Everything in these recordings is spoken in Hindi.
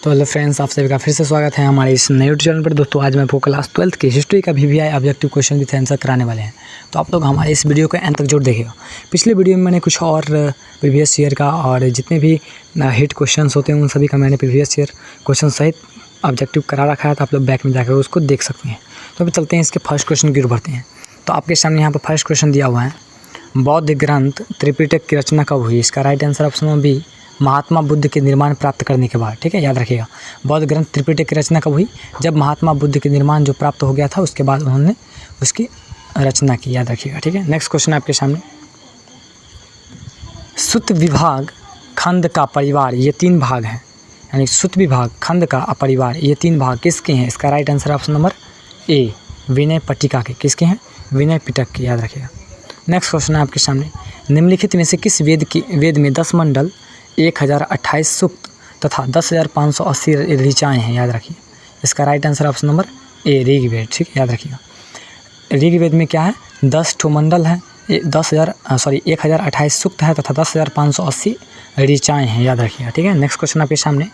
तो हेलो फ्रेंड्स, आप सभी का फिर से स्वागत है हमारे इस नए यूट्यूब चैनल पर। दोस्तों आज मैं आपको क्लास 12th की हिस्ट्री का VVI objective question with answer कराने वाले हैं। तो आप लोग हमारे इस वीडियो को एंड तक जरूर देखिएगा। पिछले वीडियो में मैंने कुछ और प्रीवियस ईयर का और जितने भी हिट क्वेश्चन होते हैं उन सभी का मैंने प्रीवियस ईयर क्वेश्चन सहित ऑब्जेक्टिव करा रखा है, तो आप लोग बैक में जाकर उसको देख सकते हैं। तो अभी चलते हैं इसके फर्स्ट क्वेश्चन की ओर बढ़ते हैं। तो आपके सामने यहाँ पर फर्स्ट क्वेश्चन दिया हुआ है, बौद्ध ग्रंथ त्रिपिटक की रचना कब हुई? इसका राइट आंसर ऑप्शन में बी, महात्मा बुद्ध के निर्माण प्राप्त करने के बाद। ठीक है, याद रखिएगा। बौद्ध ग्रंथ त्रिपिटक की रचना कब हुई? जब महात्मा बुद्ध के निर्माण जो प्राप्त हो गया था उसके बाद उन्होंने उसकी रचना की, याद रखिएगा। ठीक है, नेक्स्ट क्वेश्चन आपके सामने, सूत विभाग खंड का परिवार ये 3 भाग हैं, यानी सूत विभाग खंड का परिवार ये 3 भाग किसके हैं? इसका right answer option number A, Vinaya Pitaka के। किसके हैं? विनय पिटक के, याद रखिएगा। नेक्स्ट क्वेश्चन है आपके सामने, निम्नलिखित में से किस वेद में 10 मंडल 1028 सूक्त तथा 10,580 ऋचाएँ हैं? याद रखिए। इसका right answer option number A, Rigveda. ठीक है, याद रखिएगा। ऋग्वेद में क्या है? 10 ठो मंडल है, 1028 सूक्त है तथा 10,580 ऋचाएँ हैं, याद रखिएगा। ठीक है, नेक्स्ट क्वेश्चन आपके सामने,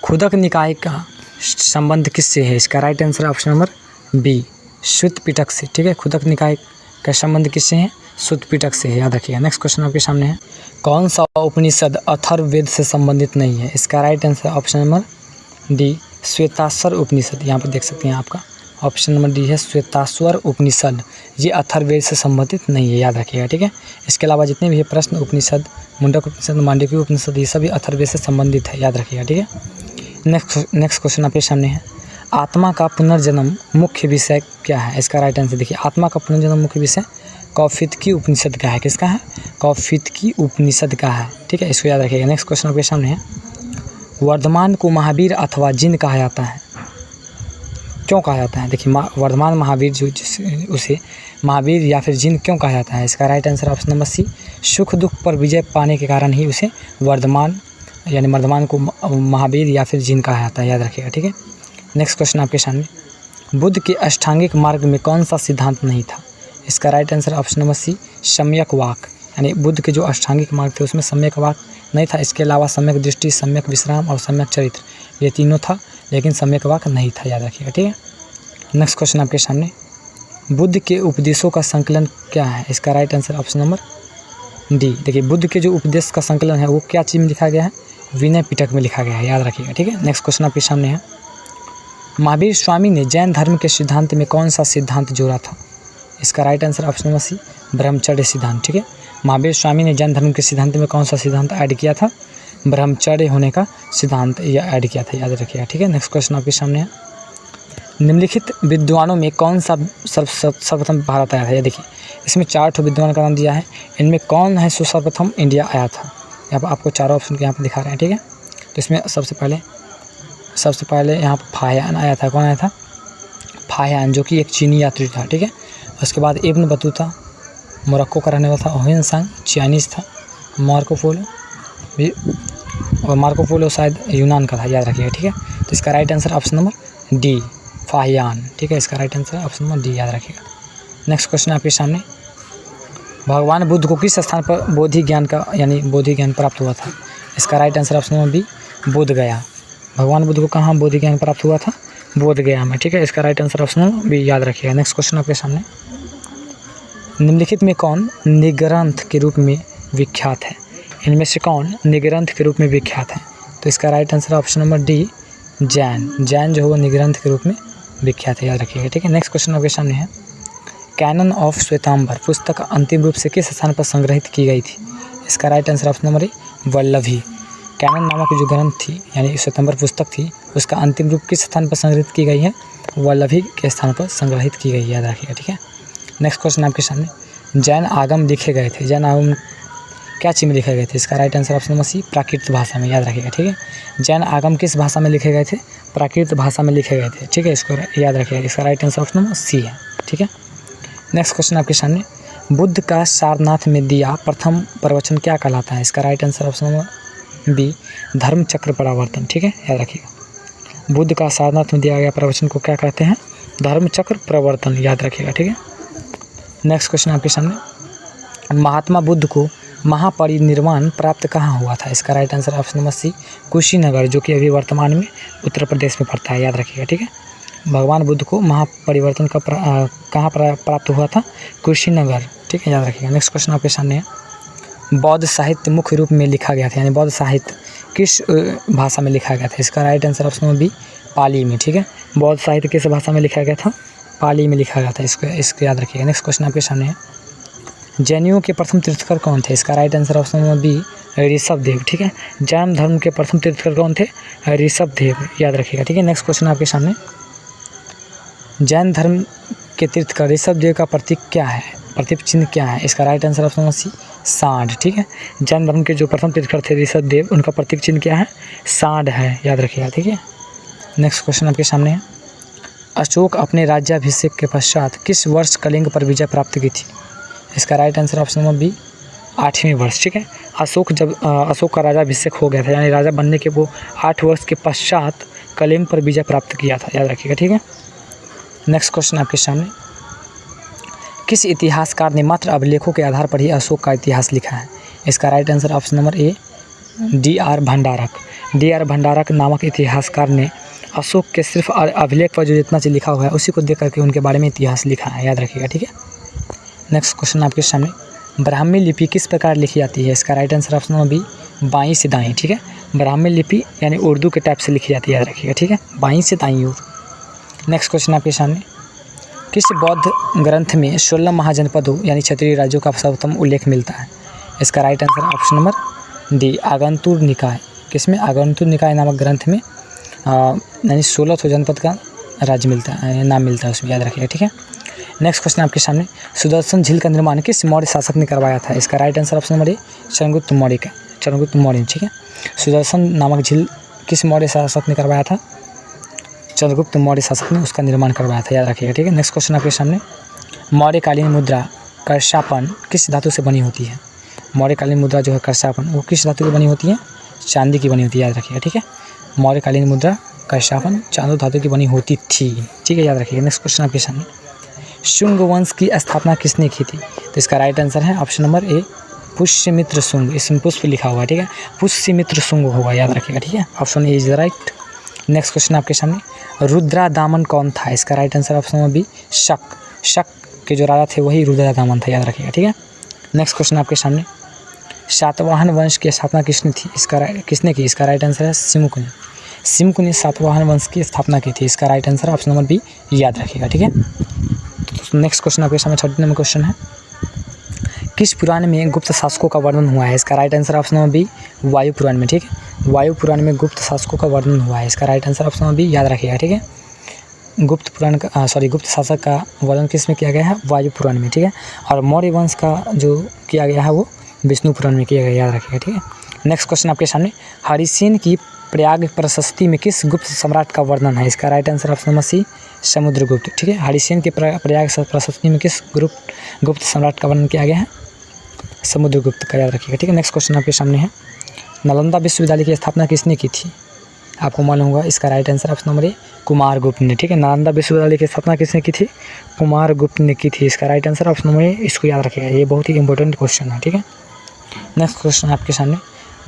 खुदक निकाय का संबंध किससे है? इसका right answer option number B, Sutta Pitaka से। ठीक है, खुदक निकाय का संबंध किससे है? सूत पिटक से है, याद रखिएगा। नेक्स्ट क्वेश्चन आपके सामने है, कौन सा उपनिषद अथर्ववेद से संबंधित नहीं है? इसका right answer option number D, Shvetashvatara Upanishad. यहाँ पर देख सकते हैं आपका ऑप्शन नंबर डी है श्वेताश्वर उपनिषद, ये अथर्ववेद से संबंधित नहीं है, याद रखिएगा। ठीक है, इसके अलावा जितने भी प्रश्न उपनिषद, मुंडक उपनिषद, मांडव्य उपनिषद, ये सभी अथर्ववेद से संबंधित है, याद रखिएगा। ठीक है, नेक्स्ट क्वेश्चन आपके सामने है, आत्मा का पुनर्जन्म मुख्य विषय क्या है? इसका राइट आंसर देखिए, आत्मा का पुनर्जन्म मुख्य विषय कौफितकी उपनिषद का है। किसका है? कौफितकी उपनिषद का है। ठीक है, इसको याद रखिएगा। नेक्स्ट क्वेश्चन आपके सामने है, वर्धमान को महावीर अथवा जिन कहा जाता है, क्यों कहा जाता है? देखिए, वर्धमान महावीर जो उसे महावीर या फिर जिन क्यों कहा जाता है? इसका right answer option number C, सुख दुख पर विजय पाने के कारण ही उसे वर्धमान यानी वर्धमान को महावीर या फिर जिन कहा जाता है, याद रखिएगा। ठीक है, नेक्स्ट क्वेश्चन आपके सामने, बुद्ध के अष्टांगिक मार्ग में कौन सा सिद्धांत नहीं था? इसका right answer option number C, सम्यक वाक। यानी बुद्ध के जो अष्टांगिक मार्ग थे उसमें सम्यक वाक नहीं था। इसके अलावा सम्यक दृष्टि, सम्यक विश्राम और सम्यक चरित्र, ये तीनों था, लेकिन सम्यक वाक नहीं था, याद रखिएगा। ठीक है, नेक्स्ट क्वेश्चन आपके सामने, बुद्ध के उपदेशों का संकलन क्या है? इसका right answer option number D. देखिए, बुद्ध के जो उपदेश का संकलन है वो क्या चीज़ में लिखा गया है? विनय पिटक में लिखा गया है, याद रखिएगा। ठीक है, नेक्स्ट क्वेश्चन आपके सामने है, महावीर स्वामी ने जैन धर्म के सिद्धांत में कौन सा सिद्धांत जोड़ा था? इसका right answer option number C, ब्रह्मचर्य सिद्धांत। ठीक है, महावीर स्वामी ने जैन धर्म के सिद्धांत में कौन सा सिद्धांत ऐड किया था? ब्रह्मचर्य होने का सिद्धांत यह ऐड किया था, याद रखिएगा। ठीक है, नेक्स्ट क्वेश्चन आपके सामने है, निम्नलिखित विद्वानों में कौन सा सर्वप्रथम भारत आया था? ये देखिए, इसमें 4 ठो विद्वान का नाम दिया है, इनमें कौन है जो सर्वप्रथम इंडिया आया था? यहाँ पर आपको 4 ऑप्शन के यहाँ पर दिखा रहे हैं। ठीक है, तो इसमें सबसे पहले यहाँ पर फाहियान आया था। कौन आया था? फाहियान, जो कि एक चीनी यात्री था। ठीक है, उसके बाद इब्न बतूता मोरक्को का रहने वाला था, ह्वेनसांग चाइनीज़ था, मार्को पोलो शायद यूनान का था, याद रखिएगा। ठीक है, तो इसका right answer option number D, Fahien. ठीक है, इसका right answer option number D, याद रखिएगा। नेक्स्ट क्वेश्चन आपके सामने, भगवान बुद्ध को किस स्थान पर बोधि ज्ञान प्राप्त हुआ था? इसका right answer option number B, Bodh Gaya. भगवान बुद्ध को कहाँ बोधि ज्ञान प्राप्त हुआ था? बोध गया में। ठीक है, इसका राइट आंसर ऑप्शन भी, याद रखिएगा। नेक्स्ट क्वेश्चन आपके सामने, निम्नलिखित में कौन निग्रंथ के रूप में विख्यात है? इनमें से कौन निग्रंथ के रूप में विख्यात है? तो इसका right answer option number D, Jain जो है वो निग्रंथ के रूप में विख्यात है, याद रखिएगा। ठीक है, नेक्स्ट क्वेश्चन आपके सामने है, कैनन ऑफ श्वेतांबर पुस्तक अंतिम रूप से किस स्थान पर संग्रहित की गई थी? इसका right answer option number A, Vallabhi. Canon नामक जो ग्रंथ थी यानी श्वेतांबर पुस्तक थी, उसका अंतिम रूप किस स्थान पर संग्रहित की गई है? वल्लभी के स्थान पर संग्रहित की गई, याद रखिएगा। ठीक है, नेक्स्ट क्वेश्चन आपके सामने, जैन आगम लिखे गए थे, जैन आगम क्या चीज़ में लिखे गए थे? इसका right answer option number C, Prakrit भाषा में, याद रखिएगा। ठीक है, जैन आगम किस भाषा में लिखे गए थे? प्राकृत भाषा में लिखे गए थे। ठीक है, इसको याद रखिएगा। इसका right answer option number C है। ठीक है, नेक्स्ट क्वेश्चन आपके सामने, बुद्ध का सारनाथ में दिया प्रथम प्रवचन क्या कहलाता है? इसका right answer option number B, धर्म चक्र प्रवर्तन। ठीक है, याद रखिएगा। बुद्ध का सारनाथ में दिया गया प्रवचन को क्या कहते हैं? धर्म चक्र प्रवर्तन, याद रखिएगा। ठीक है, नेक्स्ट क्वेश्चन आपके सामने, महात्मा बुद्ध को महापरिनिर्वाण प्राप्त कहाँ हुआ था? इसका right answer option number C Kushinagar, जो कि अभी वर्तमान में उत्तर प्रदेश में पड़ता है, याद रखिएगा। ठीक है, भगवान बुद्ध को महापरिवर्तन का कहाँ प्राप्त हुआ था? कुशीनगर। ठीक है, याद रखिएगा। नेक्स्ट क्वेश्चन आपके सामने है, बौद्ध साहित्य मुख्य रूप में लिखा गया था, यानी बौद्ध साहित्य किस भाषा में लिखा गया था? इसका right answer option number B Pali में। ठीक है, बौद्ध साहित्य किस भाषा में लिखा गया था? पाली में लिखा गया था। इसको याद रखिएगा। नेक्स्ट क्वेश्चन आपके सामने है, जैनियों के प्रथम तीर्थकर कौन थे? इसका right answer option number B Rishabhdev. ठीक है, जैन धर्म के प्रथम तीर्थकर कौन थे? ऋषभदेव, याद रखिएगा। ठीक है, नेक्स्ट क्वेश्चन आपके सामने, जैन धर्म के तीर्थकर ऋषभदेव का प्रतीक क्या है? प्रतीक चिन्ह क्या है? इसका right answer option number C सांड। ठीक है, जैन धर्म के जो प्रथम तीर्थकर थे ऋषभदेव, उनका प्रतीक चिन्ह क्या है? सांड है, याद रखिएगा। ठीक है, नेक्स्ट क्वेश्चन आपके सामने है, अशोक अपने राज्याभिषेक के पश्चात किस वर्ष कलिंग पर विजय प्राप्त की थी? इसका right answer option number B 8वें वर्ष। ठीक है, अशोक का राज्याभिषेक हो गया था, यानी राजा बनने के वो 8 वर्ष के पश्चात कलिंग पर विजय प्राप्त किया था, याद रखिएगा। ठीक है, नेक्स्ट क्वेश्चन आपके सामने, किस इतिहासकार ने मात्र अभिलेखों के आधार पर ही अशोक का इतिहास लिखा है? इसका राइट आंसर ऑप्शन नंबर ए डी.आर. भंडारक। डी.आर. भंडारक नामक इतिहासकार ने अशोक के सिर्फ अभिलेख पर जो जितना चीज़ लिखा हुआ है उसी को देख करके उनके बारे में इतिहास लिखा है, याद रखिएगा। ठीक है, नेक्स्ट क्वेश्चन आपके सामने, ब्राह्मी लिपि किस प्रकार लिखी जाती है? इसका right answer option number B बाईं से दाईं। ठीक है, ब्राह्मी लिपि यानी उर्दू के टाइप से लिखी जाती है, याद रखिएगा। ठीक है, बाईं से दाईं ओर। नेक्स्ट क्वेश्चन आपके सामने, किस बौद्ध ग्रंथ में 16 महाजनपदों यानी क्षेत्रीय राज्यों का सर्वोत्तम उल्लेख मिलता है? इसका right answer option number D Anguttara Nikaya. किसमें? आगंतुर निकाय नामक ग्रंथ में यानी 16 जनपद का राज्य मिलता है, नाम मिलता है उसमें, याद रखिएगा। ठीक है, नेक्स्ट क्वेश्चन आपके सामने, सुदर्शन झील का निर्माण किस मौर्य शासक ने करवाया था? इसका राइट आंसर ऑप्शन नंबर ए चंद्रगुप्त मौर्य। ठीक है, सुदर्शन नामक झील किस मौर्य शासक ने करवाया था? चंद्रगुप्त मौर्य शासक ने उसका निर्माण करवाया था, याद रखिएगा। ठीक है, नेक्स्ट क्वेश्चन आपके सामने, मौर्यकालीन मुद्रा कर्षापन किस धातु से बनी होती है? मौर्यकालीन मुद्रा जो है कर्षापन, वो किस धातु की बनी होती है? चांदी की बनी होती है, याद रखिएगा। ठीक है, मौर्यकालीन मुद्रा कर्षापन चांदी धातु की बनी होती थी। ठीक है, याद रखिएगा। नेक्स्ट क्वेश्चन आपके सामने, शुंग वंश की स्थापना किसने की थी? तो इसका राइट आंसर है ऑप्शन नंबर ए पुष्यमित्र शुंग। इसमें पुष्प लिखा हुआ है, ठीक है, पुष्यमित्र शुंग होगा, याद रखिएगा। ठीक है, option A is right. Next question आपके सामने, रुद्रादामन कौन था? इसका right answer option number B Shaka के जो राजा थे वही रुद्रादामन था, याद रखिएगा। ठीक है, नेक्स्ट क्वेश्चन आपके सामने, सातवाहन वंश की स्थापना किसने की? इसका राइट आंसर है सिमुक ने सातवाहन वंश की स्थापना की थी। इसका right answer option number B याद रखिएगा। ठीक है, तो नेक्स्ट क्वेश्चन आपके सामने 30 नंबर क्वेश्चन है, किस पुराण में गुप्त शासकों का वर्णन हुआ है? इसका right answer option number B Vayu Purana में। ठीक है, वायु पुराण में गुप्त शासकों का वर्णन हुआ है। इसका right answer option number B याद रखिएगा। ठीक है, गुप्त शासक का वर्णन किस में किया गया है? वायु पुराण में। ठीक है, और मौर्य वंश का जो किया गया है वो विष्णु पुराण में किया गया, याद रखिएगा। ठीक है, नेक्स्ट क्वेश्चन आपके सामने, हरिसेन की प्रयाग प्रशस्ति में किस गुप्त सम्राट का वर्णन है? इसका right answer option number C Samudragupta. ठीक है, हरिसेन की प्रयाग प्रशस्ति में किस गुप्त सम्राट का वर्णन किया गया है? समुद्रगुप्त का, याद रखिएगा। ठीक है, नेक्स्ट क्वेश्चन आपके सामने है, नालंदा विश्वविद्यालय की स्थापना किसने की थी? आपको मालूम होगा, इसका राइट आंसर ऑप्शन नंबर ए कुमारगुप्त ने। ठीक है, नालंदा विश्वविद्यालय की स्थापना किसने की थी? कुमारगुप्त ने की थी। इसका राइट आंसर ऑप्शन नंबर ए, इसको याद रखिएगा, ये बहुत ही इंपॉर्टेंट क्वेश्चन है। ठीक है, नेक्स्ट क्वेश्चन आपके सामने,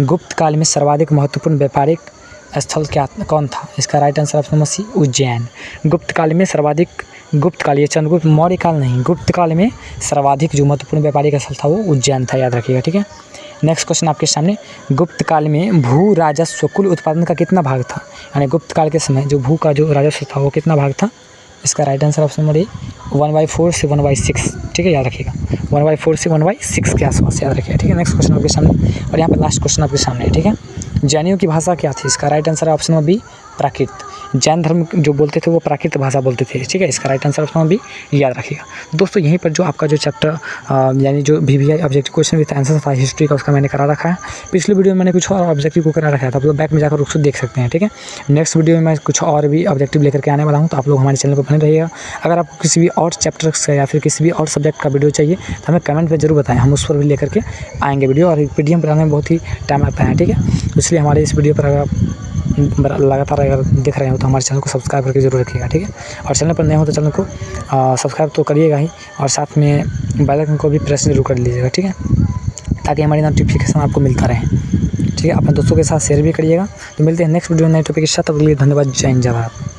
गुप्त काल में सर्वाधिक महत्वपूर्ण व्यापारिक स्थल कौन था? इसका right answer option number C Ujjain. Gupta काल में सर्वाधिक, गुप्त काल, ये चंद्रगुप्त मौर्य काल नहीं, गुप्त काल में सर्वाधिक जो महत्वपूर्ण व्यापारिक स्थल था वो उज्जैन था, याद रखिएगा। ठीक है, नेक्स्ट क्वेश्चन आपके सामने, गुप्त काल में भू राजस्व कुल उत्पादन का कितना भाग था? यानी गुप्त काल के समय जो भू का जो राजस्व था वो कितना भाग था? इसका राइट आंसर ऑप्शन नंबर ए 1/4 से 1/6। ठीक है, याद रखिएगा, 1/4 से 1/6 के आसपास, याद रखिएगा। ठीक है, नेक्स्ट क्वेश्चन आपके सामने, और यहाँ पर लास्ट क्वेश्चन आपके सामने है। ठीक है, जैनियों की भाषा क्या थी? इसका right answer option number B Prakrit. Jain धर्म जो बोलते थे वो प्राकृत भाषा बोलते थे। ठीक है, इसका right answer option number B याद रखिएगा। दोस्तों, यहीं पर जो आपका जो चैप्टर यानी जो VVI objective question with answer था हिस्ट्री का, उसका मैंने करा रखा है। पिछले वीडियो में मैंने कुछ और ऑब्जेक्टिव को करा रखा था, आप लोग बैक में जाकर उसको देख सकते हैं। ठीक है, नेक्स्ट वीडियो में मैं कुछ और भी ऑब्जेक्टिव लेकर के आने वाला हूँ, तो आप लोग हमारे चैनल पर बने रहिएगा। अगर आपको किसी भी और चैप्टर का या फिर किसी भी और सब्जेक्ट का वीडियो चाहिए तो हमें कमेंट में जरूर बताएं, हम उस पर भी लेकर के आएंगे वीडियो। और PDF बनाने में बहुत ही टाइम लगता है। ठीक है, इसलिए हमारे इस वीडियो पर अगर लगातार अगर देख रहे हो तो हमारे चैनल को सब्सक्राइब करके जरूर रखिएगा। ठीक है, और चैनल पर नए हो तो चैनल को सब्सक्राइब तो करिएगा ही, और साथ में बेल आइकन को भी प्रेस जरूर कर लीजिएगा। ठीक है, ताकि हमारी नोटिफिकेशन आपको मिलता रहे। ठीक है, अपने दोस्तों के साथ शेयर भी करिएगा। तो मिलते हैं नेक्स्ट वीडियो नए टॉपिक के साथ। तब तक के लिए धन्यवाद। जय हिंद, जय भारत।